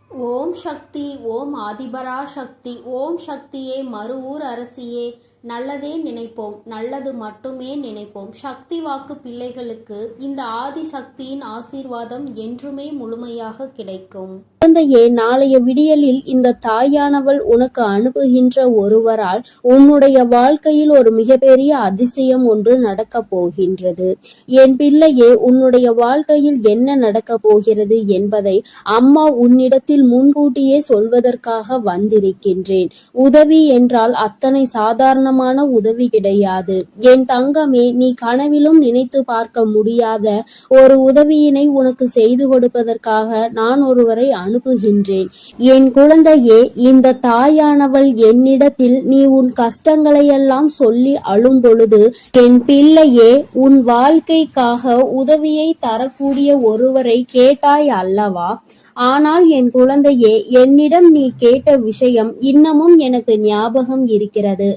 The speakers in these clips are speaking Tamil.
ஓம் சக்தி. ஓம் ஆதிபரா சக்தி. ஓம் சக்தியே, மறுவூர் அரசியே, நல்லதே நினைப்போம், நல்லது மட்டுமே நினைப்போம். சக்தி வாக்கு பிள்ளைகளுக்கு இந்த ஆதி சக்தியின் ஆசீர்வாதம் என்றுமே முழுமையாக கிடைக்கும். குழந்தையே, நாளைய விடியலில் இந்த தாயானவள் உனக்கு அனுப்புகின்ற ஒருவரால் உன்னுடைய வாழ்க்கையில் ஒரு மிகப்பெரிய அதிசயம் ஒன்று நடக்கப் போகின்றது. என் பிள்ளையே, உன்னுடைய வாழ்க்கையில் என்ன நடக்கப் போகிறது என்பதை அம்மா உன்னிடத்தில் முன்கூட்டியே சொல்வதற்காக வந்திருக்கின்றேன். உதவி என்றால் அத்தனை சாதாரணமான உதவி கிடையாது. என் தங்கமே, நீ கனவிலும் நினைத்து பார்க்க முடியாத ஒரு உதவியினை உனக்கு செய்து கொடுப்பதற்காக நான் ஒருவரை அனுப்புகின்றேன். என் குழந்தையே, இந்த தாயானவள் என்னிடத்தில் நீ உன் கஷ்டங்களையெல்லாம் சொல்லி அழும் பொழுது, என் பிள்ளையே, உன் வாழ்க்கைக்காக உதவியை தரக்கூடிய ஒருவரை கேட்டாய் அல்லவா? ஆனால் என் குழந்தையே, என்னிடம் நீ கேட்ட விஷயம் இன்னமும் எனக்கு ஞாபகம் இருக்கிறது.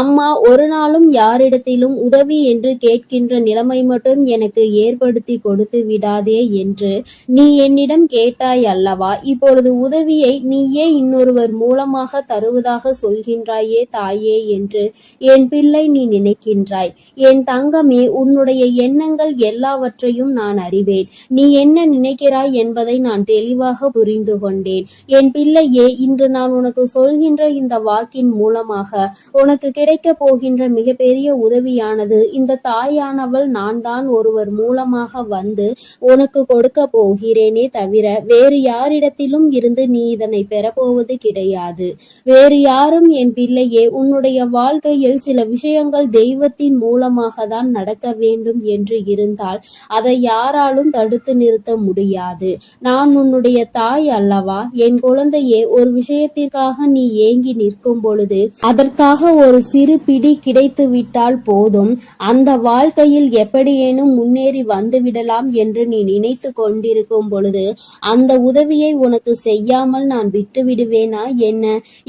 அம்மா ஒரு நாளும் யாரிடத்திலும் உதவி என்று கேட்கின்ற நிலைமை மட்டும் எனக்கு ஏற்படுத்தி கொடுத்து விடாதே என்று நீ என்னிடம் கேட்டாய் அல்லவா? இப்பொழுது உதவியை நீயே இன்னொருவர் மூலமாக தருவதாக சொல்கின்றாயே தாயே என்று என் பிள்ளை நீ நினைக்கின்றாய். என் தங்கமே, உன்னுடைய எண்ணங்கள் எல்லாவற்றையும் நான் அறிவேன். நீ என்ன நினைக்கிறாய் என்பதை நான் தெளிவாக புரிந்து கொண்டேன். என் பிள்ளையே, இன்று நான் உனக்கு சொல்கின்ற இந்த வாக்கின் மூலமாக உனக்கு கிடைக்க போகின்ற மிகப்பெரிய உதவியானது இந்த தாயானவள் நான் தான் ஒருவர் மூலமாக வந்து உனக்கு கொடுக்க போகிறேனே தவிர வேறு யாரிடத்திலும் இருந்து நீ இதனை பெறப்போவது கிடையாது. வேறு யாரும் என் பிள்ளையே, உன்னுடைய வாழ்க்கையில் சில விஷயங்கள் தெய்வத்தின் மூலமாக தான் நடக்க வேண்டும் என்று இருந்தால் அதை யாராலும் தடுத்து நிறுத்த முடியாது. நான் உன்னுடைய தாய் அல்லவா? என் குழந்தையே, ஒரு விஷயத்திற்காக நீ ஏங்கி நிற்கும் பொழுது அதற்காக ஒரு சிறு பிடி கிடைத்து விட்டால் போதும், அந்த வாழ்க்கையில் எப்படியேனும் முன்னேறி வந்துவிடலாம் என்று நீ நினைத்து கொண்டிருக்கும் பொழுது அந்த உதவியை உனக்கு செய்யாமல் நான் விட்டு விடுவேனா என்ன?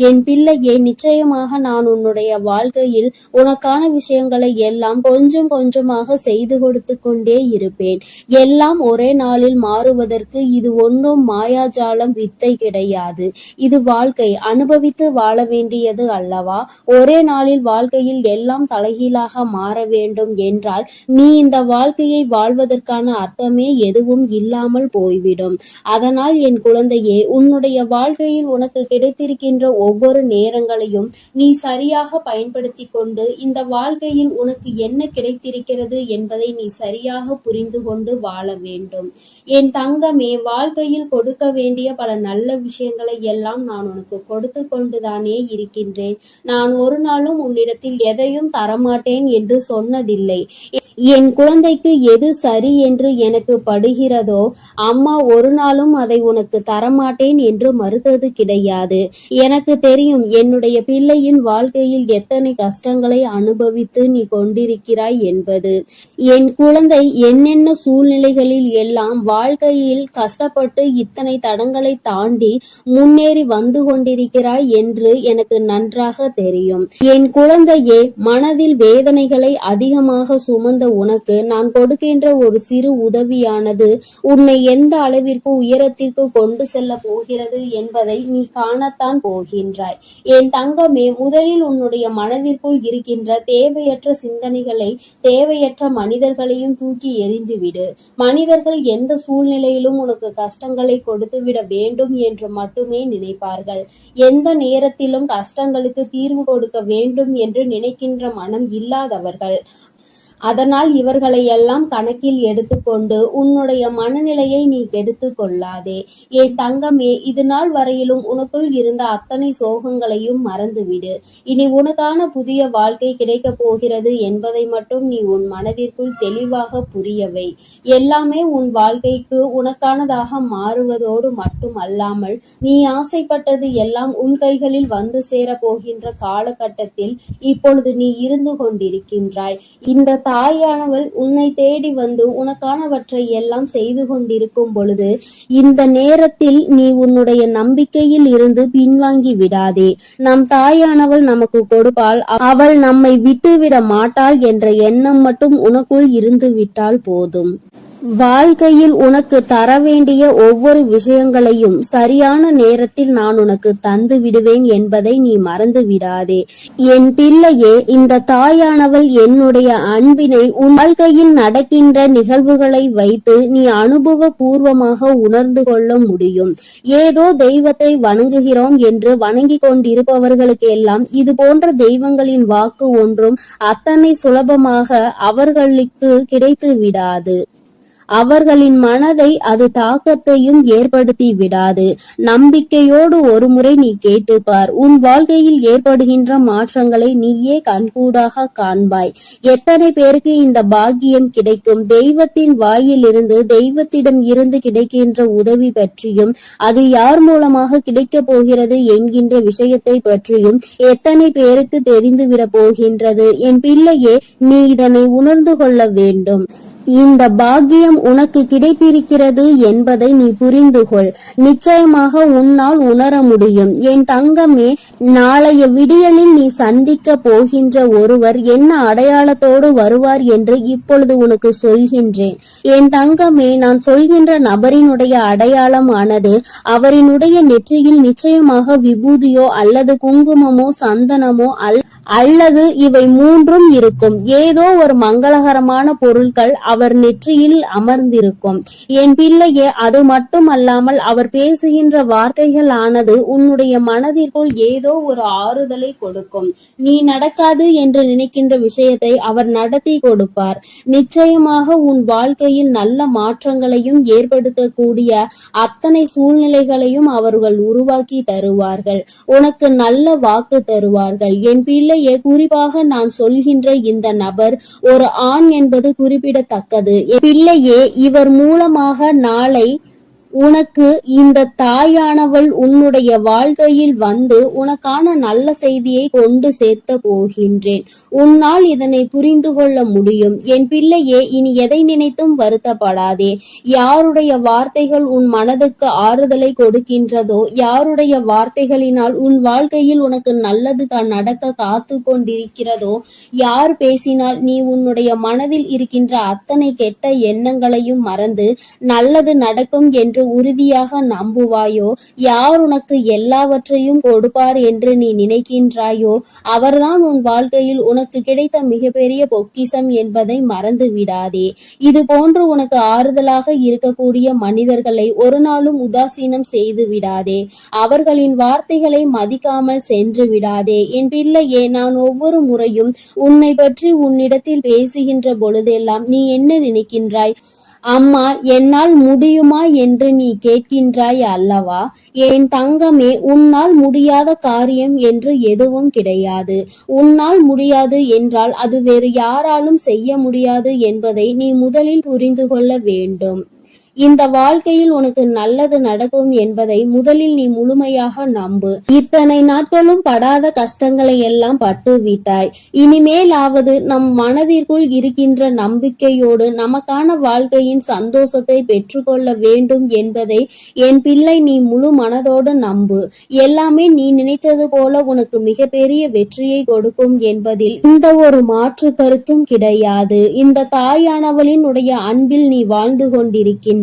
என் பிள்ளையே, நிச்சயமாக நான் உன்னுடைய வாழ்க்கையில் உனக்கான விஷயங்களை எல்லாம் கொஞ்சம் கொஞ்சமாக செய்து கொடுத்து கொண்டே இருப்பேன். எல்லாம் ஒரே நாளில் மாறுவதற்கு இது ஒன்றும் மாயாஜாலம் வித்தை கிடையாது. இது வாழ்க்கை, அனுபவித்து வாழ வேண்டியது அல்லவா? ஒரே நாளில் வாழ்க்கையில் எல்லாம் தலைகீழாக மாற வேண்டும் என்றால் நீ இந்த வாழ்க்கையை வாழ்வதற்கான அர்த்தமே எதுவும் இல்லாமல் போய்விடும். அதனால் என் குழந்தையே, உன்னுடைய வாழ்க்கையில் உனக்கு கிடைத்திருக்கின்ற ஒவ்வொரு நேரங்களையும் நீ சரியாக பயன்படுத்தி கொண்டு இந்த வாழ்க்கையில் உனக்கு என்ன கிடைத்திருக்கிறது என்பதை நீ சரியாக புரிந்து கொண்டு வாழ வேண்டும். என் தங்கமே, வாழ்க்கையில் கொடுக்க வேண்டிய பல நல்ல விஷயங்களை எல்லாம் நான் உனக்கு கொடுத்து கொண்டுதானே இருக்கின்றேன். நான் ஒரு நாளும் உன்னிடத்தில் எதையும் தரமாட்டேன் என்று சொன்னதில்லை. என் குழந்தைக்கு எது சரி என்று எனக்கு படுகிறதோ அம்மா ஒரு நாளும் அதை உனக்கு தரமாட்டேன் என்று மறுத்தது கிடையாது. எனக்கு தெரியும் என்னுடைய பிள்ளையின் வாழ்க்கையில் எத்தனை கஷ்டங்களை அனுபவித்து நீ கொண்டிருக்கிறாய் என்பது. என் குழந்தை என்னென்ன சூழ்நிலைகளில் எல்லாம் வாழ்க்கையில் கஷ்டப்பட்டு இத்தனை தடங்களை தாண்டி முன்னேறி வந்து கொண்டிருக்கிறாய் என்று எனக்கு நன்றாக தெரியும். என் குழந்தையே, மனதில் வேதனைகளை அதிகமாக சுமந்த உனக்கு நான் கொடுக்கின்ற ஒரு சிறு உதவியானது உன்னை எந்த அளவிற்கு உயரத்திற்கு கொண்டு செல்ல போகிறது என்பதை நீ காணத்தான் போகின்றாய். என் தங்கமே, முதலில் உன்னுடைய மனதிற்குள் இருக்கின்ற தேவையற்ற சிந்தனைகளை, தேவையற்ற மனிதர்களையும் தூக்கி எறிந்துவிடு. மனிதர்கள் எந்த சூழ்நிலையிலும் உனக்கு கஷ்டங்களை கொடுத்துவிட வேண்டும் என்று மட்டுமே நினைப்பார்கள். எந்த நேரத்திலும் கஷ்டங்களுக்கு தீர்வு கொடுக்க வேண்டும் என்று நினைக்கின்ற மனம் இல்லாதவர்கள். அதனால் இவர்களை எல்லாம் கணக்கில் எடுத்துக்கொண்டு உன்னுடைய மனநிலையை நீ கெடுத்து கொள்ளாதே. என் தங்கமே, இது நாள் வரையிலும் உனக்குள் இருந்த அத்தனை சோகங்களையும் மறந்துவிடு. இனி உனக்கான புதிய வாழ்க்கை கிடைக்க போகிறது என்பதை மட்டும் நீ உன் மனதிற்குள் தெளிவாக புரியவை. எல்லாமே உன் வாழ்க்கைக்கு உனக்கானதாக மாறுவதோடு மட்டும் அல்லாமல் நீ ஆசைப்பட்டது எல்லாம் உன் கைகளில் வந்து சேர போகின்ற காலகட்டத்தில் இப்பொழுது நீ இருந்து கொண்டிருக்கின்றாய். இந்த தாயானவள் உன்னை தேடி வந்து உனக்கானவற்றை எல்லாம் செய்து கொண்டிருக்கும் பொழுது இந்த நேரத்தில் நீ உன்னுடைய நம்பிக்கையில் இருந்து பின்வாங்கி விடாதே. நம் தாயானவள் நமக்கு கொடுப்பாள், அவள் நம்மை விட்டுவிட மாட்டாள் என்ற எண்ணம் மட்டும் உனக்குள் இருந்து விட்டால் போதும். வாழ்க்கையில் உனக்கு தர வேண்டிய ஒவ்வொரு விஷயங்களையும் சரியான நேரத்தில் நான் உனக்கு தந்து விடுவேன் என்பதை நீ மறந்து விடாதே. என் பிள்ளையே, இந்த தாயானவள் என்னுடைய அன்பினை உன் வாழ்க்கையில் நடக்கின்ற நிகழ்வுகளை வைத்து நீ அனுபவ பூர்வமாக உணர்ந்து கொள்ள முடியும். ஏதோ தெய்வத்தை வணங்குகிறோம் என்று வணங்கி கொண்டிருப்பவர்களுக்கு எல்லாம் இது போன்ற தெய்வங்களின் வாக்கு ஒன்றும் அத்தனை சுலபமாக அவர்களுக்கு கிடைத்து விடாது. அவர்களின் மனதை அது தாக்கத்தையும் ஏற்படுத்தி விடாது. நம்பிக்கையோடு ஒரு முறை நீ கேட்டுப்பார். உன் வாழ்க்கையில் ஏற்படுகின்ற மாற்றங்களை நீயே கண்கூடாக காண்பாய். எத்தனை பேருக்கு இந்த பாக்கியம் கிடைக்கும்? தெய்வத்தின் வாயிலிருந்து, தெய்வத்திடம் இருந்து கிடைக்கின்ற உதவி பற்றியும், அது யார் மூலமாக கிடைக்க போகிறது என்கின்ற விஷயத்தை பற்றியும் எத்தனை பேருக்கு தெரிந்துவிட போகின்றது? என் பிள்ளையே, நீ இதனை உணர்ந்து கொள்ள வேண்டும். இந்த பாக்கியம் உனக்கு கிடைத்திருக்கிறது என்பதை நீ புரிந்து கொள். நிச்சயமாக உன்னால் உணர முடியும். என் தங்கமே, நாளைய விடியலில் நீ சந்திக்க போகின்ற ஒருவர் என்ன அடையாளத்தோடு வருவார் என்று இப்பொழுது உனக்கு சொல்கின்றேன். என் தங்கமே, நான் சொல்கின்ற நபரினுடைய அடையாளமானது அவரினுடைய நெற்றியில் நிச்சயமாக விபூதியோ அல்லது குங்குமமோ சந்தனமோ அல்லது இவை மூன்றும் இருக்கும். ஏதோ ஒரு மங்களகரமான பொருட்கள் அவர் நெற்றியில் அமர்ந்திருக்கும். என் பிள்ளையே, அது மட்டுமல்லாமல் அவர் பேசுகின்ற வார்த்தைகள் ஆனது உன்னுடைய மனதிற்குள் ஏதோ ஒரு ஆறுதலை கொடுக்கும். நீ நடக்காது என்று நினைக்கின்ற விஷயத்தை அவர் நடத்தி கொடுப்பார். நிச்சயமாக உன் வாழ்க்கையில் நல்ல மாற்றங்களையும் ஏற்படுத்தக்கூடிய அத்தனை சூழ்நிலைகளையும் அவர்கள் உருவாக்கி தருவார்கள். உனக்கு நல்ல வாக்கு தருவார்கள். என் பிள்ளை, குறிப்பாக நான் சொல்கின்ற இந்த நபர் ஒரு ஆண் என்பது குறிப்பிடத்தக்கது. பிள்ளையே, இவர் மூலமாக நாளை உனக்கு இந்த தாயானவள் உன்னுடைய வாழ்க்கையில் வந்து உனக்கான நல்ல செய்தியை கொண்டு சேர்த்த போகின்றேன். உன்னால் இதனை புரிந்து கொள்ள முடியும். என் பிள்ளையே, இனி எதை நினைத்தும் வருத்தப்படாதே. யாருடைய வார்த்தைகள் உன் மனதுக்கு ஆறுதலை கொடுக்கின்றதோ, யாருடைய வார்த்தைகளினால் உன் வாழ்க்கையில் உனக்கு நல்லது நடக்க காத்து கொண்டிருக்கிறதோ, யார் பேசினால் நீ உன்னுடைய மனதில் இருக்கின்ற அத்தனை கெட்ட எண்ணங்களையும் மறந்து நல்லது நடக்கும் என்று உறுதியாக நம்புவாயோ, யார் உனக்கு எல்லாவற்றையும் கொடுப்பார் என்று நீ நினைக்கின்றாயோ, அவர்தான் உன் வாழ்க்கையில் உனக்கு கிடைத்த மிகப்பெரிய பொக்கிஷம் என்பதை மறந்து விடாதே. இது போன்று உனக்கு ஆறுதலாக இருக்கக்கூடிய மனிதர்களை ஒரு நாளும் உதாசீனம் செய்து விடாதே. அவர்களின் வார்த்தைகளை மதிக்காமல் சென்று விடாதே. என் பிள்ளையே, நான் ஒவ்வொரு முறையும் உன்னை பற்றி உன்னிடத்தில் பேசுகின்ற பொழுதெல்லாம் நீ என்ன நினைக்கின்றாய்? அம்மா, என்னால் முடியுமா என்று நீ கேட்கின்றாய் அல்லவா? என் தங்கமே, உன்னால் முடியாத காரியம் என்று எதுவும் கிடையாது. உன்னால் முடியாது என்றால் அது வேறு யாராலும் செய்ய முடியாது என்பதை நீ முதலில் புரிந்து கொள்ள வேண்டும். இந்த வாழ்க்கையில் உனக்கு நல்லது நடக்கும் என்பதை முதலில் நீ முழுமையாக நம்பு. இத்தனை நாட்களும் படாத கஷ்டங்களை எல்லாம் பட்டு விட்டாய். இனிமேலாவது நம் மனதிற்குள் இருக்கின்ற நம்பிக்கையோடு நமக்கான வாழ்க்கையின் சந்தோஷத்தை பெற்றுக்கொள்ள வேண்டும் என்பதை என் பிள்ளை நீ முழு மனதோடு நம்பு. எல்லாமே நீ நினைத்தது போல உனக்கு மிகப்பெரிய வெற்றியை கொடுக்கும் என்பதில் எந்த ஒரு மாற்று கருத்தும் கிடையாது. இந்த தாயானவளின் உடைய அன்பில் நீ வாழ்ந்து கொண்டிருக்கின்ற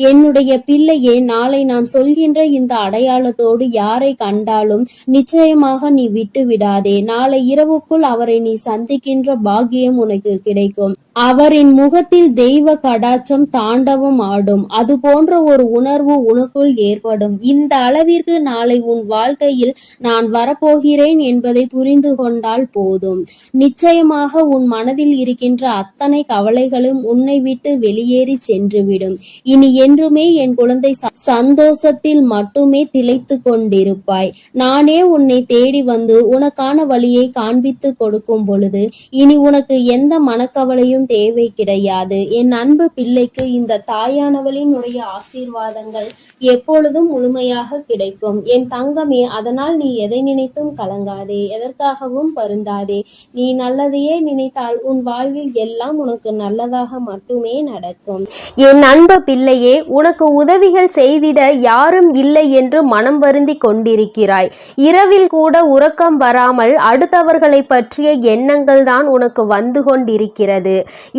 என்னுடைய பிள்ளையே, நாளை நான் சொல்கின்ற இந்த அடையாளத்தோடு யாரை கண்டாலும் நிச்சயமாக நீ விட்டு விடாதே. நாளை இரவுக்குள் அவரை நீ சந்திக்கின்ற பாக்கியம் உனக்கு கிடைக்கும். அவரின் முகத்தில் தெய்வ கடாட்சம் தாண்டவம் ஆடும். அது போன்ற ஒரு உணர்வு உனக்குள் ஏற்படும். இந்த அளவிற்கு நாளை உன் வாழ்க்கையில் நான் வரப்போகிறேன் என்பதை புரிந்து கொண்டால் போதும். நிச்சயமாக உன் மனதில் இருக்கின்ற அத்தனை கவலைகளும் உன்னை விட்டு வெளியேறி சென்றுவிடும். இனி என்றுமே என் குழந்தை சந்தோஷத்தில் மட்டுமே திளைத்து கொண்டிருப்பாய். நானே உன்னை தேடி வந்து உனக்கான வழியை காண்பித்து கொடுக்கும் பொழுது இனி உனக்கு எந்த மனக்கவலையும் தேவை கிடையாது. என் அன்பு பிள்ளைக்கு இந்த தாயானவளினுடைய ஆசீர்வாதங்கள் எப்பொழுதும் முழுமையாக கிடைக்கும். என் தங்கமே, அதனால் நீ எதை நினைத்தும் கலங்காதே, எதற்காகவும் வருந்தாதே. நீ நல்லதையே நினைத்தால் உன் வாழ்வில் எல்லாம் உனக்கு நல்லதாக மட்டுமே நடக்கும். என் அன்பு பிள்ளையே, உனக்கு உதவிகள் செய்திட யாரும் இல்லை என்று மனம் வருந்தி கொண்டிருக்கிறாய். இரவில் கூட உறக்கம் வராமல் அடுத்தவர்களை பற்றிய எண்ணங்கள் தான் உனக்கு வந்து கொண்டிருக்கிறது.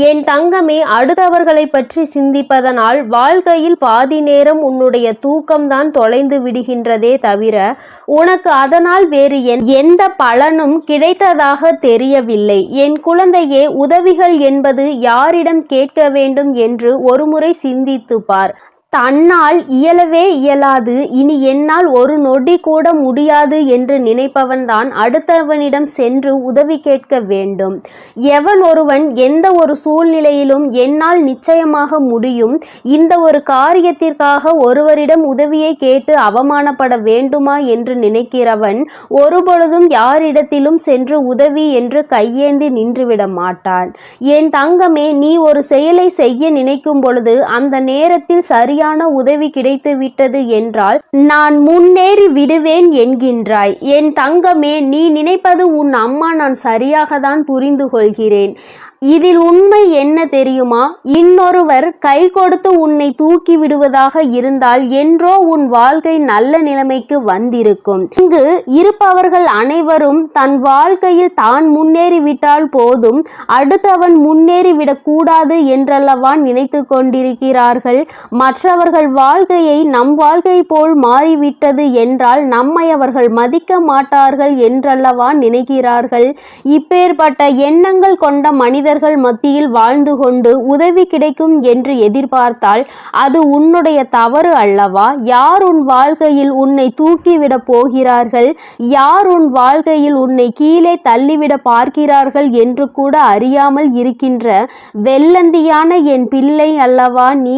என் தங்கமே, அடுத்தவர்களை பற்றி சிந்திப்பதனால் வாழ்க்கையில் பாதி நேரம் உன்னுடைய தூக்கம்தான் தொலைந்து விடுகின்றதே தவிர உனக்கு அதனால் வேறு எந்த பலனும் கிடைத்ததாக தெரியவில்லை. என் குழந்தையே, உதவிகள் என்பது யாரிடம் கேட்க வேண்டும் என்று ஒருமுறை சிந்தித்து பார். தன்னால் இயலவே இயலாது, இனி என்னால் ஒரு நொடி கூட முடியாது என்று நினைப்பவன்தான் அடுத்தவனிடம் சென்று உதவி கேட்க வேண்டும். எவன் ஒருவன் எந்த ஒரு சூழ்நிலையிலும் என்னால் நிச்சயமாக முடியும், இந்த ஒரு காரியத்திற்காக ஒருவரிடம் உதவியை கேட்டு அவமானப்பட வேண்டுமா என்று நினைக்கிறவன் ஒருபொழுதும் யாரிடத்திலும் சென்று உதவி என்று கையேந்தி நின்றுவிட மாட்டான். என் தங்கமே, நீ ஒரு செயலை செய்ய நினைக்கும் பொழுது அந்த நேரத்தில் சரியான உதவி கிடைத்து விட்டது என்றால் நான் முன்னேறி விடுவேன் என்கின்றாய். என் தங்கமே, நீ நினைப்பது உன் அம்மா நான் சரியாகத்தான் புரிந்து கொள்கிறேன். இதில் உண்மை என்ன தெரியுமா? இன்னொருவர் கை கொடுத்து உன்னை தூக்கி விடுவதாக இருந்தால் என்றோ உன் வாழ்க்கை நல்ல நிலைமைக்கு வந்திருக்கும். இங்கு இருப்பவர்கள் அனைவரும் தன் வாழ்க்கையில் தான் முன்னேறிவிட்டால் போதும், அடுத்தவன் முன்னேறிவிடக் கூடாது என்றல்லவா நினைத்து கொண்டிருக்கிறார்கள். மற்றவர்கள் வாழ்க்கையை நம் வாழ்க்கை போல் மாறிவிட்டது என்றால் நம்மை அவர்கள் மதிக்க மாட்டார்கள் என்றல்லவா நினைக்கிறார்கள். இப்பேற்பட்ட எண்ணங்கள் கொண்ட மனிதர்கள் மத்தியில் வாழ்ந்து கொண்டு உதவி கிடைக்கும் என்று எதிர்பார்த்தால் அது உன்னுடைய தவறு அல்லவா? யார் உன் வாழ்க்கையில் உன்னை தூக்கிவிட போகிறார்கள், யார் உன் வாழ்க்கையில் உன்னை கீழே தள்ளிவிட பார்க்கிறார்கள் என்று கூட அறியாமல் இருக்கின்ற வெள்ளந்தியான என் பிள்ளை அல்லவா நீ?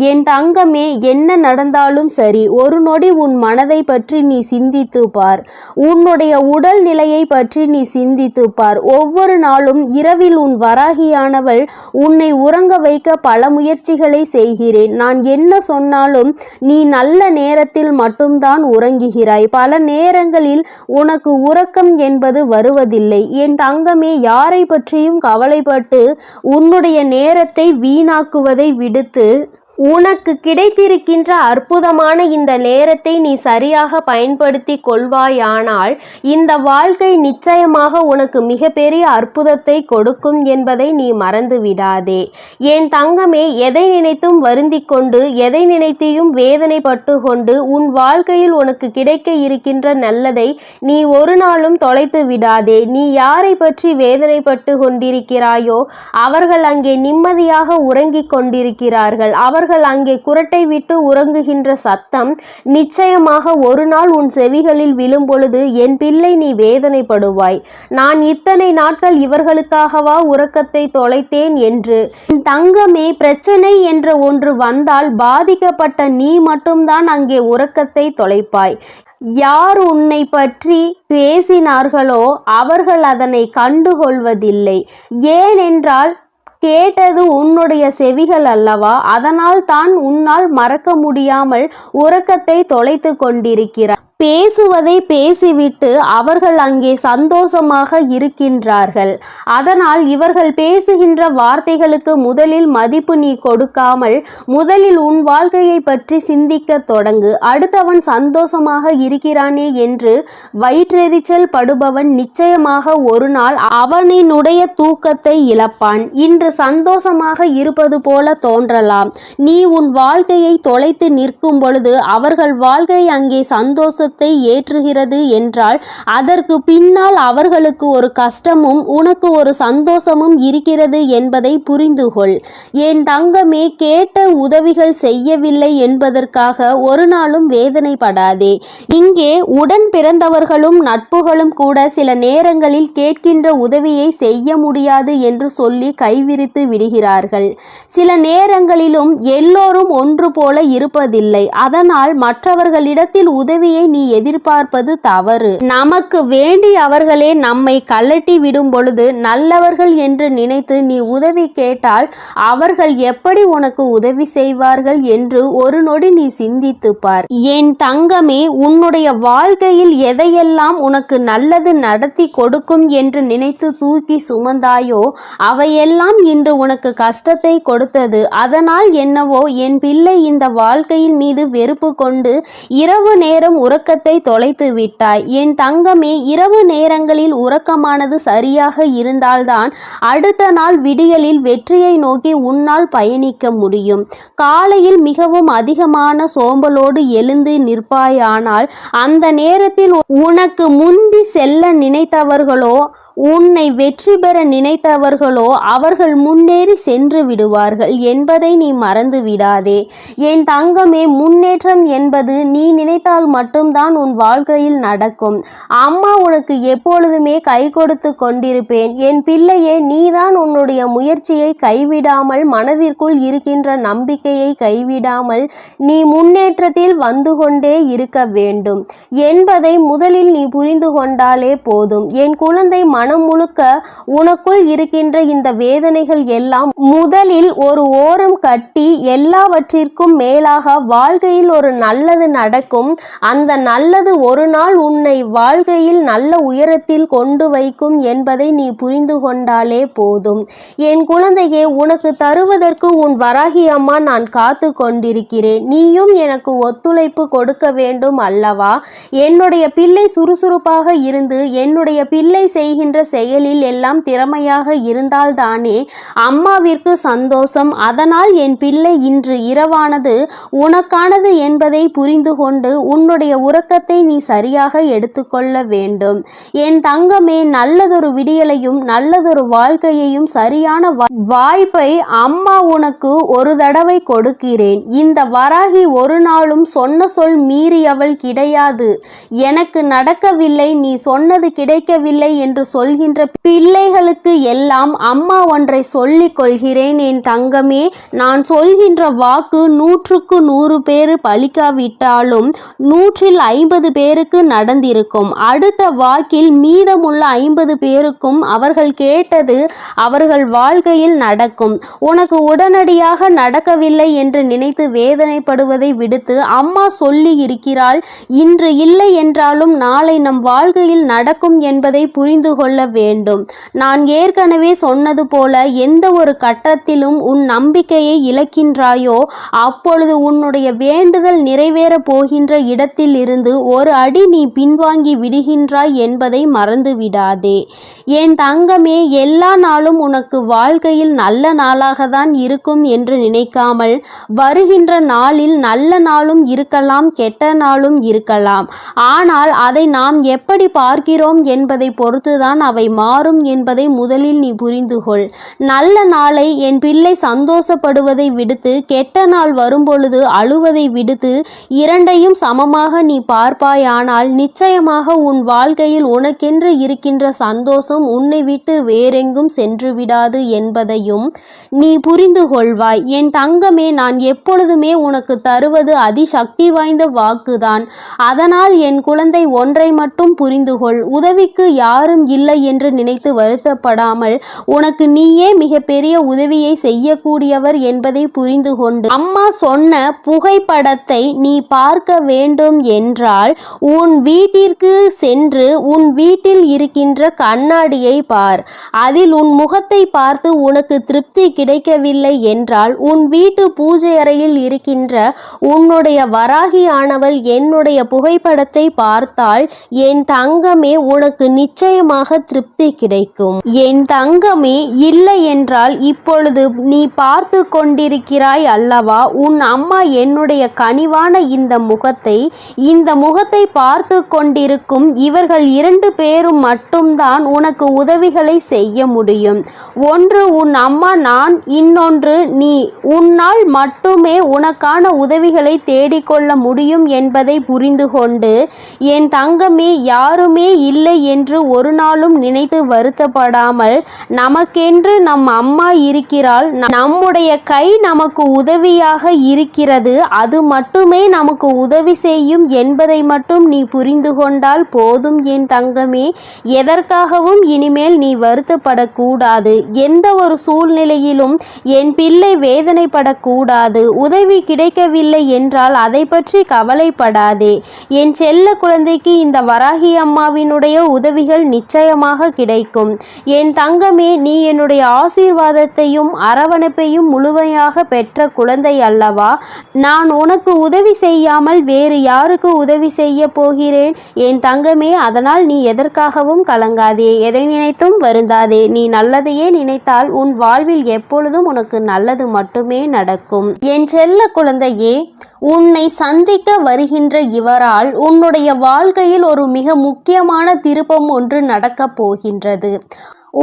என் தங்கமே, என்ன நடந்தாலும் சரி, ஒரு நொடி உன் மனதை பற்றி நீ சிந்தித்து பார். உன்னுடைய உடல் நிலையை பற்றி நீ சிந்தித்து பார். ஒவ்வொரு நாளும் இரவில் உன் வராகியானவள் உன்னை உறங்க வைக்க பல முயற்சிகளை செய்கிறேன். நான் என்ன சொன்னாலும் நீ நல்ல நேரத்தில் மட்டும்தான் உறங்குகிறாய். பல நேரங்களில் உனக்கு உறக்கம் என்பது வருவதில்லை. என் தங்கமே, யாரை பற்றியும் கவலைப்பட்டு உன்னுடைய நேரத்தை வீணாக்குவதை விடுத்து உனக்கு கிடைத்திருக்கின்ற அற்புதமான இந்த நேரத்தை நீ சரியாக பயன்படுத்தி கொள்வாயானால் இந்த வாழ்க்கை நிச்சயமாக உனக்கு மிகப்பெரிய அற்புதத்தை கொடுக்கும் என்பதை நீ மறந்து விடாதே. என் தங்கமே, எதை நினைத்தும் வருந்திக் கொண்டு எதை நினைத்தையும் வேதனைப்பட்டு கொண்டு உன் வாழ்க்கையில் உனக்கு கிடைக்க இருக்கின்ற நல்லதை நீ ஒரு நாளும் தொலைத்து விடாதே. நீ யாரை பற்றி வேதனைப்பட்டு கொண்டிருக்கிறாயோ அவர்கள் அங்கே நிம்மதியாக உறங்கிக் கொண்டிருக்கிறார்கள். அவர்கள் அங்கே குரட்டை விட்டு உறங்குகின்ற சத்தம் நிச்சயமாக ஒரு நாள் உன் செவிகளில் விழும் பொழுது என் பிள்ளை நீ வேதனைப்படுவாய். நான் இத்தனை நாட்கள் இவர்களுக்காகவா உறக்கத்தை தொலைத்தேன் என்று. தங்கமே, பிரச்சனை என்ற ஒன்று வந்தால் பாதிக்கப்பட்ட நீ மட்டும்தான் அங்கே உறக்கத்தை தொலைப்பாய். யார் உன்னை பற்றி பேசினார்களோ அவர்கள் அதனை கண்டுகொள்வதில்லை. ஏனென்றால் கேட்டது உன்னுடைய செவிகள் அல்லவா? அதனால் தான் உன்னால் மறக்க முடியாமல் உறக்கத்தை தொலைத்து கொண்டிருக்கிறார். பேசுவதை பேசிவிட்டு அவர்கள் அங்கே சந்தோஷமாக இருக்கின்றார்கள். அதனால் இவர்கள் பேசுகின்ற வார்த்தைகளுக்கு முதலில் மதிப்பு நீ கொடுக்காமல் முதலில் உன் வாழ்க்கையை பற்றி சிந்திக்க தொடங்கு. அடுத்தவன் சந்தோஷமாக இருக்கிறானே என்று வயிற்றெரிச்சல் படுபவன் நிச்சயமாக ஒரு நாள் அவனினுடைய தூக்கத்தை இழப்பான். இன்று சந்தோஷமாக இருப்பது போல தோன்றலாம். நீ உன் வாழ்க்கையை தொலைத்து நிற்கும் பொழுது அவர்கள் வாழ்க்கை அங்கே சந்தோஷ ஏற்றுகிறது என்றால் அதற்கு பின்னால் அவர்களுக்கு ஒரு கஷ்டமும் உனக்கு ஒரு சந்தோஷமும் இருக்கிறது என்பதை புரிந்து கொள். என் தங்கமே, கேட்ட உதவிகள் செய்யவில்லை என்பதற்காக ஒரு நாளும் வேதனைப்படாதே. இங்கே உடன் பிறந்தவர்களும் நட்புகளும் கூட சில நேரங்களில் கேட்கின்ற உதவியை செய்ய முடியாது என்று சொல்லி கைவிரித்து விடுகிறார்கள். சில நேரங்களிலும் எல்லோரும் ஒன்று போல இருப்பதில்லை. அதனால் மற்றவர்களிடத்தில் உதவியை நீ எதிர்பார்ப்பது தவறு. நமக்கு வேண்டி அவர்களே நம்மை கலட்டி விடும் பொழுது நல்லவர்கள் என்று நினைத்து நீ உதவி கேட்டால் அவர்கள் எப்படி உனக்கு உதவி செய்வார்கள் என்று ஒரு நொடி நீ சிந்தித்து பார். என் தங்கமே, உன்னுடைய வாழ்க்கையில் எதையெல்லாம் உனக்கு நல்லது நடத்தி கொடுக்கும் என்று நினைத்து தூக்கி சுமந்தாயோ அவையெல்லாம் இன்று உனக்கு கஷ்டத்தை கொடுத்தது. அதனால் என்னவோ என் பிள்ளை இந்த வாழ்க்கையின் மீது வெறுப்பு கொண்டு இரவு நேரம் உறக்க உறக்கத்தை தொலைத்து விட்டாய். என் தங்கமே, இரவு நேரங்களில் உறக்கமானது சரியாக இருந்தால்தான் அடுத்த நாள் விடியலில் வெற்றியை நோக்கி உன்னால் பயணிக்க முடியும். காலையில் மிகவும் அதிகமான சோம்பலோடு எழுந்து நிற்பாயானால் அந்த நேரத்தில் உனக்கு முந்தி செல்ல நினைத்தவர்களோ உன்னை வெற்றி பெற நினைத்தவர்களோ அவர்கள் முன்னேறி சென்று விடுவார்கள் என்பதை நீ மறந்து விடாதே. என் தங்கமே, முன்னேற்றம் என்பது நீ நினைத்தால் மட்டும்தான் உன் வாழ்க்கையில் நடக்கும். அம்மா உனக்கு எப்பொழுதுமே கை கொடுத்து கொண்டிருப்பேன். என் பிள்ளையே, நீதான் உன்னுடைய முயற்சியை கைவிடாமல், மனதிற்குள் இருக்கின்ற நம்பிக்கையை கைவிடாமல் நீ முன்னேற்றத்தில் வந்து கொண்டே இருக்க வேண்டும் என்பதை முதலில் நீ புரிந்து கொண்டாலே போதும். என் குழந்தை, மனம் முழுக்க உனக்குள் இருக்கின்ற இந்த வேதனைகள் எல்லாம் முதலில் ஒரு ஓரம் கட்டி, எல்லாவற்றிற்கும் மேலாக வாழ்க்கையில் ஒரு நல்லது நடக்கும். அந்த நல்லது ஒரு நாள் உன்னை வாழ்க்கையில் நல்ல உயரத்தில் கொண்டு வைக்கும் என்பதை நீ புரிந்து கொண்டாலே போதும். என் குழந்தையே, உனக்கு தருவதற்கு உன் வராகி அம்மா நான் காத்து கொண்டிருக்கிறேன். நீயும் எனக்கு ஒத்துழைப்பு கொடுக்க வேண்டும் அல்லவா? என்னுடைய பிள்ளை சுறுசுறுப்பாக இருந்து என்னுடைய பிள்ளை செய்கின்ற செயலில் எல்லாம் திறமையாக இருந்தால்தானே அம்மாவிற்கு சந்தோஷம். அதனால் என் பிள்ளை, இன்று இரவானது உனக்கானது என்பதை புரிந்து கொண்டு உன்னுடைய உறக்கத்தை நீ சரியாக எடுத்துக்கொள்ள வேண்டும். என் தங்கமே, நல்லதொரு விடியலையும் நல்லதொரு வாழ்க்கையையும் சரியான வாய்ப்பை அம்மா உனக்கு ஒரு தடவை கொடுக்கிறேன். இந்த வராகி ஒரு நாளும் சொன்ன சொல் மீறியவள் கிடையாது. எனக்கு நடக்கவில்லை, நீ சொன்னது கிடைக்கவில்லை என்று சொல்கின்ற பிள்ளைகளுக்கு எல்லாம் அம்மா ஒன்றை சொல்லிக் கொள்கிறேன். என் தங்கமே, நான் சொல்கின்ற வாக்கு 100க்கு 100 பேர் பலிக்காவிட்டாலும் 150 பேருக்கு நடந்திருக்கும். அடுத்த வாக்கில் மீதமுள்ள 50 பேருக்கும் அவர்கள் கேட்டது அவர்கள் வாழ்க்கையில் நடக்கும். உனக்கு உடனடியாக நடக்கவில்லை என்று நினைத்து வேதனைப்படுவதை விடுத்து, அம்மா சொல்லி இருக்கிறாள், இன்று இல்லை என்றாலும் நாளை நம் வாழ்க்கையில் நடக்கும் என்பதை புரிந்து கொள்ள வேண்டும். நான் ஏற்கனவே சொன்னது போல, எந்த ஒரு கட்டத்திலும் உன் நம்பிக்கையை இழக்கின்றாயோ அப்பொழுது உன்னுடைய வேண்டுதல் நிறைவேற போகின்ற இடத்தில் இருந்து ஒரு அடி நீ பின்வாங்கி விடுகின்றாய் என்பதை மறந்து விடாதே. என் தங்கமே, எல்லா நாளும் உனக்கு வாழ்க்கையில் நல்ல நாளாக தான் இருக்கும் என்று நினைக்காமல், வருகின்ற நாளில் நல்ல நாளும் இருக்கலாம், கெட்ட நாளும் இருக்கலாம். ஆனால் அதை நாம் எப்படி பார்க்கிறோம் என்பதை பொறுத்துதான் அவை மாறும் என்பதை முதலில் நீ புரிந்து கொள். நல்ல நாளை என் பிள்ளை சந்தோஷப்படுவதை விடுத்து, கெட்ட நாள் வரும்பொழுது அழுவதை விடுத்து, இரண்டையும் சமமாக நீ பார்ப்பாயானால் நிச்சயமாக உன் வாழ்க்கையில் உனக்கென்று இருக்கின்ற சந்தோஷம் உன்னை விட்டு வேறெங்கும் சென்று விடாது என்பதையும் நீ புரிந்து கொள்வாய். என் தங்கமே, நான் எப்பொழுதுமே உனக்கு தருவது அதிசக்தி வாய்ந்த வாக்குதான். அதனால் என் குழந்தை, ஒன்றை மட்டும் புரிந்து கொள். உதவிக்கு யாரும் இல்லை என்று நினைத்து வருத்தப்படாமல், உனக்கு நீயே மிகப்பெரிய உதவியை செய்யக்கூடியவர் என்பதை புரிந்து கொண்டு, அம்மா சொன்ன புகைப்படத்தை நீ பார்க்க வேண்டும் என்றால் உன் வீட்டிற்கு சென்று உன் வீட்டில் இருக்கின்ற கண்ணாடியை பார். அதில் உன் முகத்தை பார்த்து உனக்கு திருப்தி கிடைக்கவில்லை என்றால் உன் வீட்டு பூஜை அறையில் இருக்கின்ற உன்னுடைய வராகி ஆனவள் என்னுடைய புகைப்படத்தை பார்த்தால் என் தங்கமே, உனக்கு நிச்சயமாக திருப்தி கிடைக்கும். என் தங்கமே, இல்லை என்றால் இப்பொழுது நீ பார்த்து கொண்டிருக்கிறாய் அல்லவா, உன் அம்மா என்னுடைய கனிவான இந்த முகத்தை பார்த்து கொண்டிருக்கும் இவர்கள் 2 பேரும் மட்டும்தான் உனக்கு உதவிகளை செய்ய முடியும். ஒன்று உன் அம்மா நான், இன்னொன்று நீ. உன்னால் மட்டுமே உனக்கான உதவிகளை தேடிக்கொள்ள முடியும் என்பதை புரிந்து கொண்டு, என் தங்கமே, யாருமே இல்லை என்று ஒரு நாளும் நினைத்து வருத்தப்படாமல், நமக்கென்று நம் அம்மா இருக்கிறாள், நம்முடைய கை நமக்கு உதவியாக இருக்கிறது, அது மட்டுமே நமக்கு உதவி செய்யும் என்பதை மட்டும் நீ புரிந்து கொண்டால் போதும். என் தங்கமே, எதற்காகவும் இனிமேல் நீ வருத்தப்படக்கூடாது. எந்த ஒரு சூழ்நிலையிலும் என் பிள்ளை வேதனைப்படக்கூடாது. உதவி கிடைக்கவில்லை என்றால் அதை பற்றி கவலைப்படாதே. என் செல்ல குழந்தைக்கு இந்த வராகி அம்மாவினுடைய உதவிகள் நிச்சயம் நிச்சயமாக கிடைக்கும். என் தங்கமே, நீ என்னுடைய ஆசீர்வாதத்தையும் அரவணைப்பையும் முழுமையாக பெற்ற குழந்தை அல்லவா? நான் உனக்கு உதவி செய்யாமல் வேறு யாருக்கு உதவி செய்ய போகிறேன்? என் தங்கமே, அதனால் நீ எதற்காகவும் கலங்காதே, எதை நினைத்தும் வருந்தாதே. நீ நல்லதையே நினைத்தால் உன் வாழ்வில் எப்பொழுதும் உனக்கு நல்லது மட்டுமே நடக்கும். என் செல்ல குழந்தையே, உன்னை சந்திக்க வருகின்ற இவரால் உன்னுடைய வாழ்க்கையில் ஒரு மிக முக்கியமான திருப்பம் ஒன்று நடக்கப் போகின்றது.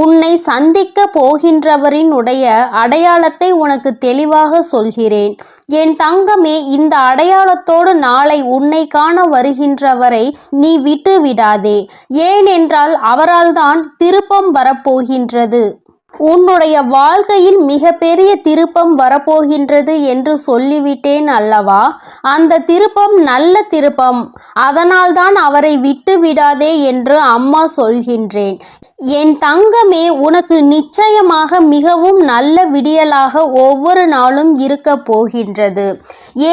உன்னை சந்திக்க போகின்றவரினுடைய அடையாளத்தை உனக்கு தெளிவாக சொல்கிறேன். என் தங்கமே, இந்த அடையாளத்தோடு நாளை உன்னை காண வருகின்றவரை நீ விட்டு விடாதே. ஏனென்றால் அவரால் தான் திருப்பம் வரப்போகின்றது. உன்னுடைய வாழ்க்கையில் மிக பெரிய திருப்பம் வரப்போகின்றது என்று சொல்லிவிட்டேன் அல்லவா? அந்த திருப்பம் நல்ல திருப்பம். அதனால்தான் அவரை விட்டு விடாதே என்று அம்மா சொல்கின்றேன். என் தங்கமே, உனக்கு நிச்சயமாக மிகவும் நல்ல விடியலாக ஒவ்வொரு நாளும் இருக்க போகின்றது.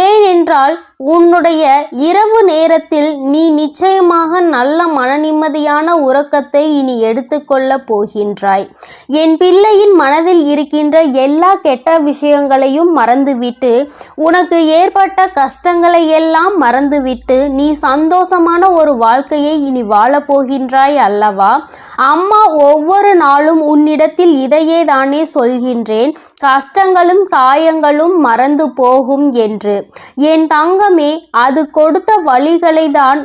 ஏனென்றால் உன்னுடைய இரவு நேரத்தில் நீ நிச்சயமாக நல்ல மனநிம்மதியான உறக்கத்தை இனி எடுத்துக்கொள்ள போகின்றாய். என் பிள்ளையின் மனதில் இருக்கின்ற எல்லா கெட்ட விஷயங்களையும் மறந்துவிட்டு, உனக்கு ஏற்பட்ட கஷ்டங்களை எல்லாம் மறந்துவிட்டு நீ சந்தோஷமான ஒரு வாழ்க்கையை இனி வாழப்போகின்றாய் அல்லவா? அம்மா ஒவ்வொரு நாளும் உன்னிடத்தில் இதையே தானே சொல்கின்றேன், கஷ்டங்களும் காயங்களும் மறந்து போகும் என்று. என் தங்கமே, அது கொடுத்த வழிகளை தான்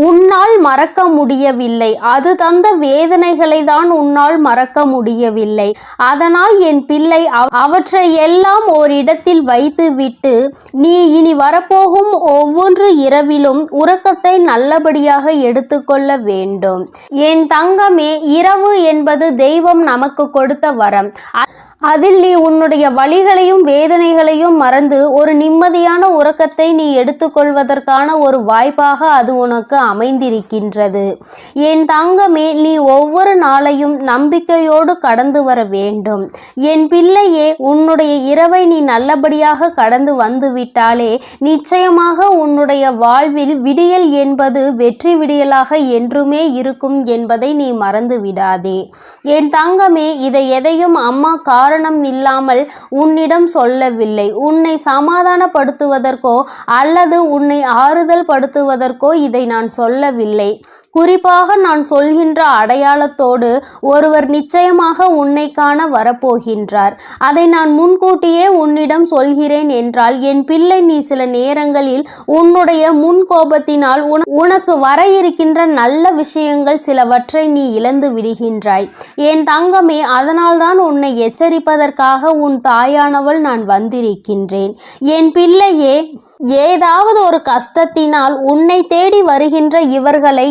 உன்னால் மறக்க முடியவில்லை. அது தந்த வேதனைகளை தான் உன்னால் மறக்க முடியவில்லை. அதனால் என் பிள்ளை, அவற்றை எல்லாம் ஓரிடத்தில் வைத்துவிட்டு நீ இனி வரப்போகும் ஒவ்வொரு இரவிலும் உறக்கத்தை நல்லபடியாக எடுத்துக்கொள்ள வேண்டும். என் தங்கமே, இரவு என்பது தெய்வம் நமக்கு கொடுத்த வரம். அதில் நீ உன்னுடைய வலிகளையும் வேதனைகளையும் மறந்து ஒரு நிம்மதியான உறக்கத்தை நீ எடுத்துக்கொள்வதற்கான ஒரு வாய்ப்பாக அது உனக்கு அமைந்திருக்கின்றது. என் தங்கமே, நீ ஒவ்வொரு நாளையும் நம்பிக்கையோடு கடந்து வர வேண்டும். என் பிள்ளையே, உன்னுடைய இரவை நீ நல்லபடியாக கடந்து வந்து விட்டாலே நிச்சயமாக உன்னுடைய வாழ்வில் விடியல் என்பது வெற்றி விடியலாக என்றுமே இருக்கும் என்பதை நீ மறந்து விடாதே. என் தங்கமே, இதை எதையும் அம்மா காரணம் இல்லாமல் உன்னிடம் சொல்லவில்லை. உன்னை சமாதானப்படுத்துவதற்கோ அல்லது உன்னை ஆறுதல் படுத்துவதற்கோ இதை நான் சொல்லவில்லை. குறிப்பாக நான் சொல்கின்ற அடையாளத்தோடு ஒருவர் நிச்சயமாக உன்னை காண வரப்போகின்றார். அதை நான் முன்கூட்டியே உன்னிடம் சொல்கிறேன் என்றால் என் பிள்ளை, நீ சில நேரங்களில் உன்னுடைய முன்கோபத்தினால் உனக்கு வர இருக்கின்ற நல்ல விஷயங்கள் சிலவற்றை நீ இழந்து விடுகின்றாய். என் தங்கமே, அதனால்தான் உன்னை எச்சரிப்பதற்காக உன் தாயானவள் நான் வந்திருக்கின்றேன். என் பிள்ளையே, ஏதாவது ஒரு கஷ்டத்தினால் உன்னை தேடி வருகின்ற இவர்களை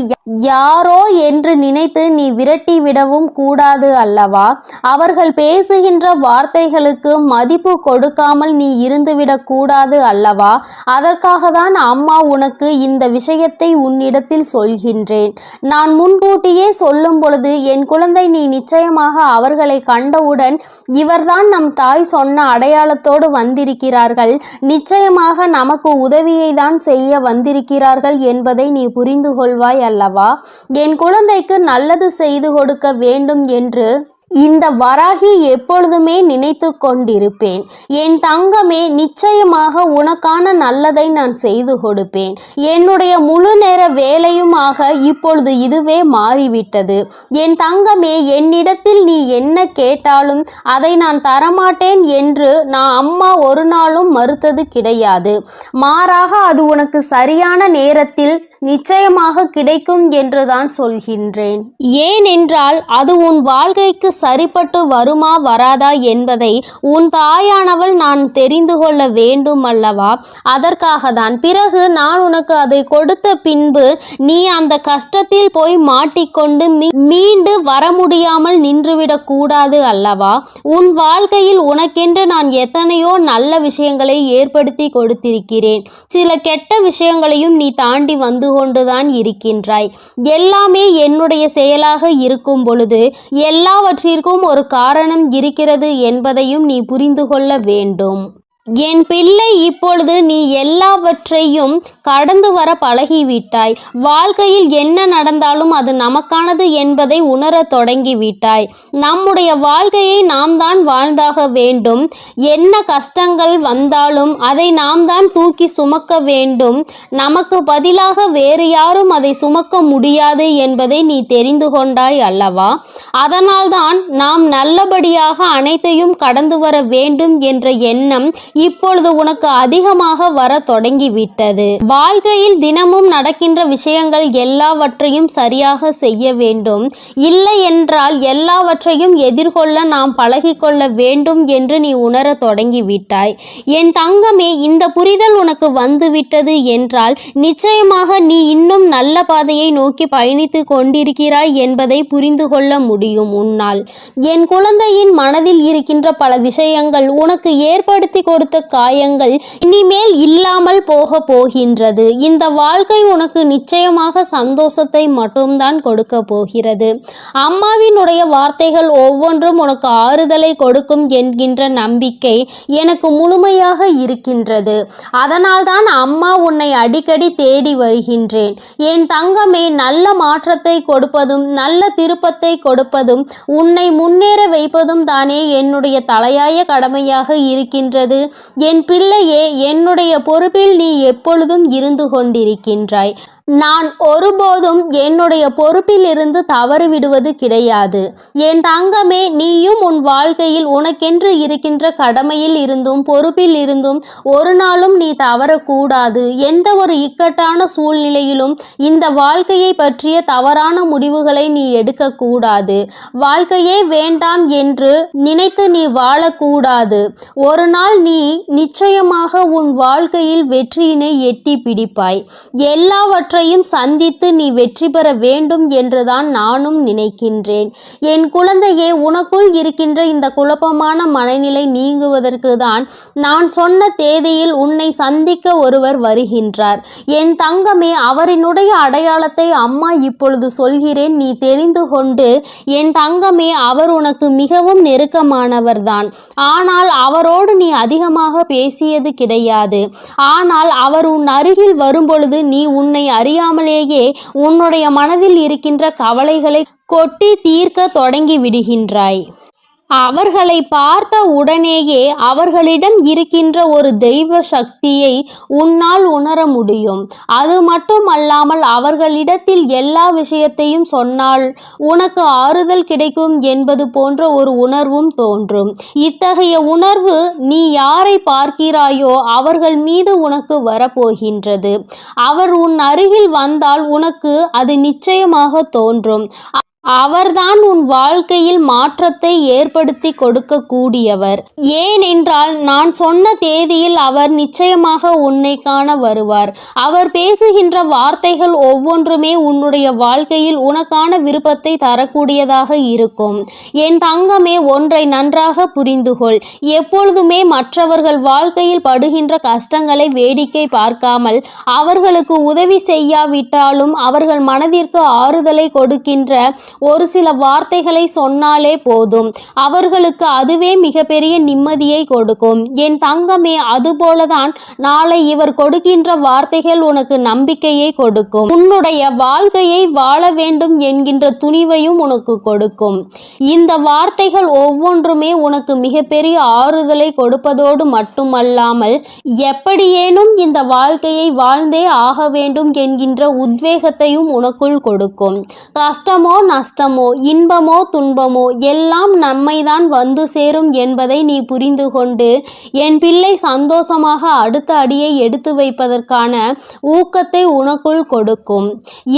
யாரோ என்று நினைத்து நீ விரட்டி விடவும் கூடாது அல்லவா? அவர்கள் பேசுகின்ற வார்த்தைகளுக்கு மதிப்பு கொடுக்காமல் நீ இருந்துவிடக் கூடாது அல்லவா? அதற்காக தான் அம்மா உனக்கு இந்த விஷயத்தை உன்னிடத்தில் சொல்கின்றேன். நான் முன்கூட்டியே சொல்லும் பொழுது, என் குழந்தை, நீ நிச்சயமாக அவர்களை கண்டவுடன் இவர்தான் நம் தாய் சொன்ன அடையாளத்தோடு வந்திருக்கிறார்கள், நிச்சயமாக நமக்கு உதவியை தான் செய்ய வந்திருக்கிறார்கள் என்பதை நீ புரிந்து கொள்வாய் அல்லவா? என் குழந்தைக்கு நல்லது செய்து கொடுக்க வேண்டும் என்று இந்த வராகி எப்பொழுதுமே நினைத்து கொண்டிருப்பேன். என் தங்கமே, நிச்சயமாக உனக்கான நல்லதை நான் செய்து கொடுப்பேன். என்னுடைய முழு நேர வேலையுமாக இப்பொழுது இதுவே மாறிவிட்டது. என் தங்கமே, என்னிடத்தில் நீ என்ன கேட்டாலும் அதை நான் தரமாட்டேன் என்று நான் அம்மா ஒரு நாளும் மறுத்தது கிடையாது. மாறாக அது உனக்கு சரியான நேரத்தில் நிச்சயமாக கிடைக்கும் என்றுதான் சொல்கின்றேன். ஏனென்றால் அது உன் வாழ்க்கைக்கு சரிப்பட்டு வருமா வராதா என்பதை உன் தாயானவள் நான் தெரிந்து கொள்ள வேண்டும் அல்லவா? அதற்காக தான். பிறகு நான் உனக்கு அதை கொடுத்த பின்பு நீ அந்த கஷ்டத்தில் போய் மாட்டிக்கொண்டு மீண்டு வர முடியாமல் நின்றுவிடக் கூடாது அல்லவா? உன் வாழ்க்கையில் உனக்கென்று நான் எத்தனையோ நல்ல விஷயங்களை ஏற்படுத்தி கொடுத்திருக்கிறேன். சில கெட்ட விஷயங்களையும் நீ தாண்டி வந்து கொண்டுதான் இருக்கின்றாய். எல்லாமே என்னுடைய செயலாக இருக்கும் பொழுது எல்லாவற்றிற்கும் ஒரு காரணம் இருக்கிறது என்பதையும் நீ புரிந்து கொள்ள வேண்டும். என் பிள்ளை, இப்பொழுது நீ எல்லாவற்றையும் கடந்து வர பழகிவிட்டாய். வாழ்க்கையில் என்ன நடந்தாலும் அது நமக்கானது என்பதை உணரத் தொடங்கிவிட்டாய். நம்முடைய வாழ்க்கையை நாம் தான் வாழ்ந்தாக வேண்டும். என்ன கஷ்டங்கள் வந்தாலும் அதை நாம் தான் தூக்கி சுமக்க வேண்டும். நமக்கு பதிலாக வேறு யாரும் அதை சுமக்க முடியாது என்பதை நீ தெரிந்து கொண்டாய் அல்லவா? அதனால்தான் நாம் நல்லபடியாக அனைத்தையும் கடந்து வர வேண்டும் என்ற எண்ணம் இப்பொழுது உனக்கு அதிகமாக வர தொடங்கிவிட்டது. வாழ்க்கையில் தினமும் நடக்கின்ற விஷயங்கள் எல்லாவற்றையும் சரியாக செய்ய வேண்டும். இல்லை என்றால் எல்லாவற்றையும் எதிர்கொள்ள நாம் பழகிக்கொள்ள வேண்டும் என்று நீ உணர தொடங்கிவிட்டாய். என் தங்கமே, இந்த புரிதல் உனக்கு வந்துவிட்டது என்றால் நிச்சயமாக நீ இன்னும் நல்ல பாதையை நோக்கி பயணித்து கொண்டிருக்கிறாய் என்பதை புரிந்து கொள்ள முடியும் உன்னால். என் குழந்தையின் மனதில் இருக்கின்ற பல விஷயங்கள், உனக்கு ஏற்படுத்தி கொடுத்த காயங்கள் இனிமேல் இல்லாமல் போகின்றது. இந்த வாழ்க்கை உனக்கு நிச்சயமாக சந்தோஷத்தை மட்டும்தான் கொடுக்க போகிறது. அம்மாவினுடைய வார்த்தைகள் ஒவ்வொன்றும் உனக்கு ஆறுதலை கொடுக்கும் என்கின்ற நம்பிக்கை எனக்கு முழுமையாக இருக்கின்றது. அதனால்தான் அம்மா உன்னை அடிக்கடி தேடி வருகின்றேன். என் தங்கமே, நல்ல மாற்றத்தை கொடுப்பதும் நல்ல திருப்பத்தை கொடுப்பதும் உன்னை முன்னேற வைப்பதும் தானே என்னுடைய தலையாய கடமையாக இருக்கின்றது. என் பிள்ளையே, என்னுடைய பொறுப்பில் நீ எப்பொழுதும் இருந்து கொண்டிருக்கின்றாய். நான் ஒருபோதும் என்னுடைய பொறுப்பில் இருந்து தவறு விடுவது கிடையாது. என் தங்கமே, நீயும் உன் வாழ்க்கையில் உனக்கென்று இருக்கின்ற கடமையில் இருந்தும் பொறுப்பில் இருந்தும் ஒரு நாளும் நீ தவறக்கூடாது. எந்த ஒரு இக்கட்டான சூழ்நிலையிலும் இந்த வாழ்க்கையை பற்றிய தவறான முடிவுகளை நீ எடுக்கக்கூடாது. வாழ்க்கையே வேண்டாம் என்று நினைத்து நீ வாழக்கூடாது. ஒரு நாள் நீ நிச்சயமாக உன் வாழ்க்கையில் வெற்றியினை எட்டி பிடிப்பாய். எல்லாவற்றையும் சந்தித்து நீ வெற்றி பெற வேண்டும் என்றுதான் நானும் நினைக்கின்றேன். என் குழந்தையே, உனக்குள் இருக்கின்ற இந்த குழப்பமான மனநிலை நீங்குவதற்கு தான் நான் சொன்ன தேதியில் உன்னை சந்திக்க ஒருவர் வருகின்றார். என் தங்கமே, அவரினுடைய அடையாளத்தை அம்மா இப்பொழுது சொல்கிறேன், நீ தெரிந்து கொண்டு. என் தங்கமே, அவர் உனக்கு மிகவும் நெருக்கமானவர்தான். ஆனால் அவரோடு நீ அதிகமாக பேசியது கிடையாது. ஆனால் அவர் உன் அருகில் வரும்பொழுது நீ உன்னை அறியாமலேயே உன்னுடைய மனதில் இருக்கின்ற கவலைகளை கொட்டி தீர்க்க தொடங்கி விடுகின்றாய். அவர்களை பார்த்த உடனேயே அவர்களிடம் இருக்கின்ற ஒரு தெய்வ சக்தியை உன்னால் உணர முடியும். அது மட்டுமல்லாமல் அவர்களிடத்தில் எல்லா விஷயத்தையும் சொன்னால் உனக்கு ஆறுதல் கிடைக்கும் என்பது போன்ற ஒரு உணர்வும் தோன்றும். இத்தகைய உணர்வு நீ யாரை பார்க்கிறாயோ அவர்கள் மீது உனக்கு வரப்போகின்றது. அவர் உன் அருகில் வந்தால் உனக்கு அது நிச்சயமாக தோன்றும். அவர்தான் உன் வாழ்க்கையில் மாற்றத்தை ஏற்படுத்தி கொடுக்க கூடியவர். ஏனென்றால் நான் சொன்ன தேதியில் அவர் நிச்சயமாக உன்னை காண வருவார். அவர் பேசுகின்ற வார்த்தைகள் ஒவ்வொன்றுமே உன்னுடைய வாழ்க்கையில் உனக்கான விருப்பத்தை தரக்கூடியதாக இருக்கும். என் தங்கமே, ஒன்றை நன்றாக புரிந்துகொள். எப்பொழுதுமே மற்றவர்கள் வாழ்க்கையில் படுகின்ற கஷ்டங்களை வேடிக்கை பார்க்காமல் அவர்களுக்கு உதவி செய்யாவிட்டாலும் அவர்கள் மனதிற்கு ஆறுதலை கொடுக்கின்ற ஒரு சில வார்த்தைகளை சொன்னாலே போதும். அவர்களுக்கு அதுவே மிகப்பெரிய நிம்மதியை கொடுக்கும். என் தங்கமே, அதுபோலதான் நாளை இவர் கொடுக்கின்ற வார்த்தைகள் உனக்கு நம்பிக்கையை கொடுக்கும். உன்னுடைய வாழ்க்கையை வாழ வேண்டும் என்கின்ற துணிவையும் உனக்கு கொடுக்கும். இந்த வார்த்தைகள் ஒவ்வொன்றுமே உனக்கு மிகப்பெரிய ஆறுதலை கொடுப்பதோடு மட்டுமல்லாமல் எப்படியேனும் இந்த வாழ்க்கையை வாழ்ந்தே ஆக வேண்டும் என்கின்ற உத்வேகத்தையும் உனக்குள் கொடுக்கும். கஷ்டமோ நஷ்டமோ இன்பமோ துன்பமோ எல்லாம் நம்மைதான் வந்து சேரும் என்பதை நீ புரிந்து கொண்டு என் பிள்ளை சந்தோஷமாக அடுத்த அடியை எடுத்து வைப்பதற்கான ஊக்கத்தை உனக்குள் கொடுக்கும்.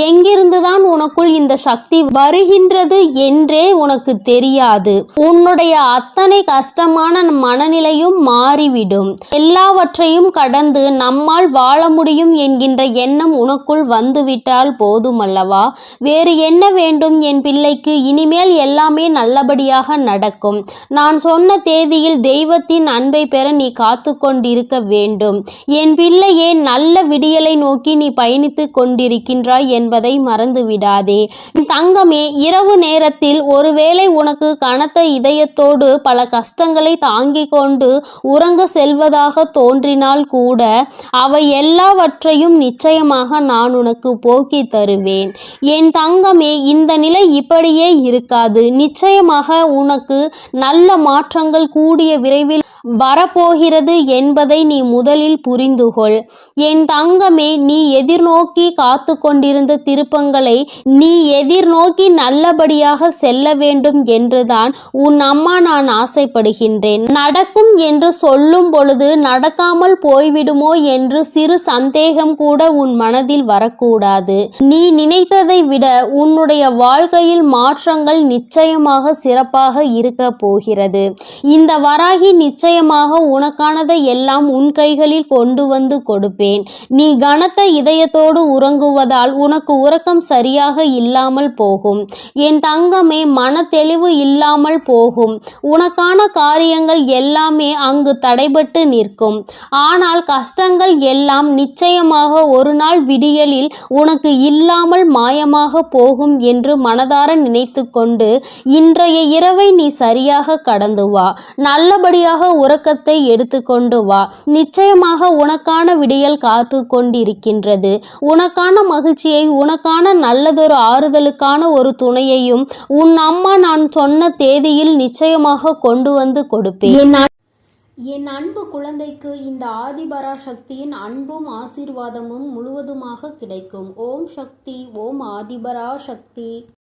எங்கிருந்துதான் உனக்குள் இந்த சக்தி வருகின்றது என்றே உனக்கு தெரியாது. உன்னுடைய அத்தனை கஷ்டமான மனநிலையும் மாறிவிடும். எல்லாவற்றையும் கடந்து நம்மால் வாழ முடியும் என்கின்ற எண்ணம் உனக்குள் வந்துவிட்டால் போதுமல்லவா? வேறு என்ன வேண்டும் என் பிள்ளைக்கு இனிமேல் எல்லாமே நல்லபடியாக நடக்கும். நான் சொன்ன தேதியில் தெய்வத்தின் அன்பை பெற நீ காத்து கொண்டிருக்க வேண்டும். என் பிள்ளையே, நல்ல விடியலை நோக்கி நீ பயணித்து கொண்டிருக்கின்றாய் என்பதை மறந்து விடாதே. தங்கமே, இரவு நேரத்தில் ஒருவேளை உனக்கு கனத்த இதயத்தோடு பல கஷ்டங்களை தாங்கிக் கொண்டு உறங்க செல்வதாக தோன்றினால் கூட அவை எல்லாவற்றையும் நிச்சயமாக நான் உனக்கு போக்கி தருவேன். என் தங்கமே, இந்த நிலை இப்படியே இருக்காது. நிச்சயமாக உனக்கு நல்ல மாற்றங்கள் கூடிய விரைவில் வரப்போகிறது என்பதை நீ முதலில் புரிந்துகொள். என் தங்கமே, நீ எதிர்நோக்கி காத்து கொண்டிருந்த திருப்பங்களை நீ எதிர்நோக்கி நல்லபடியாக செல்ல வேண்டும் என்றுதான் உன் அம்மா நான் ஆசைப்படுகின்றேன். நடக்கும் என்று சொல்லும் பொழுது நடக்காமல் போய்விடுமோ என்று சிறு சந்தேகம் கூட உன் மனதில் வரக்கூடாது. நீ நினைத்ததை விட உன்னுடைய வாழ்க்கையில் மாற்றங்கள் நிச்சயமாக சிறப்பாக இருக்க போகிறது. இந்த வராகி நிச்சயமாக உனக்கானதை எல்லாம் உன் கைகளில் கொண்டு வந்து கொடுப்பேன். நீ கனத்த இதயத்தோடு உறங்குவதால் உனக்கு உறக்கம் சரியாக இல்லாமல் போகும். என் தங்கமே, மன தெளிவு இல்லாமல் போகும். உனக்கான காரியங்கள் எல்லாமே அங்கு தடைபட்டு நிற்கும். ஆனால் கஷ்டங்கள் எல்லாம் நிச்சயமாக ஒரு நாள் விடியலில் உனக்கு இல்லாமல் மாயமாக போகும் என்று மனதார நினைத்து கொண்டு இன்றைய இரவை நீ சரியாக கடந்து வா. நல்லபடியாக உறக்கத்தை எடுத்துக்கொண்டு வா. நிச்சயமாக உனக்கான விடியல் காத்து கொண்டிருக்கின்றது. உனக்கான மகிழ்ச்சியை, உனக்கான நல்லதொரு ஆறுதலுக்கான ஒரு துணையையும் உன் அம்மா நான் சொன்ன தேதியில் நிச்சயமாக கொண்டு வந்து கொடுப்பேன். என் அன்பு குழந்தைக்கு இந்த ஆதிபரா சக்தியின் அன்பும் ஆசீர்வாதமும் முழுவதுமாக கிடைக்கும். ஓம் சக்தி, ஓம் ஆதிபரா சக்தி.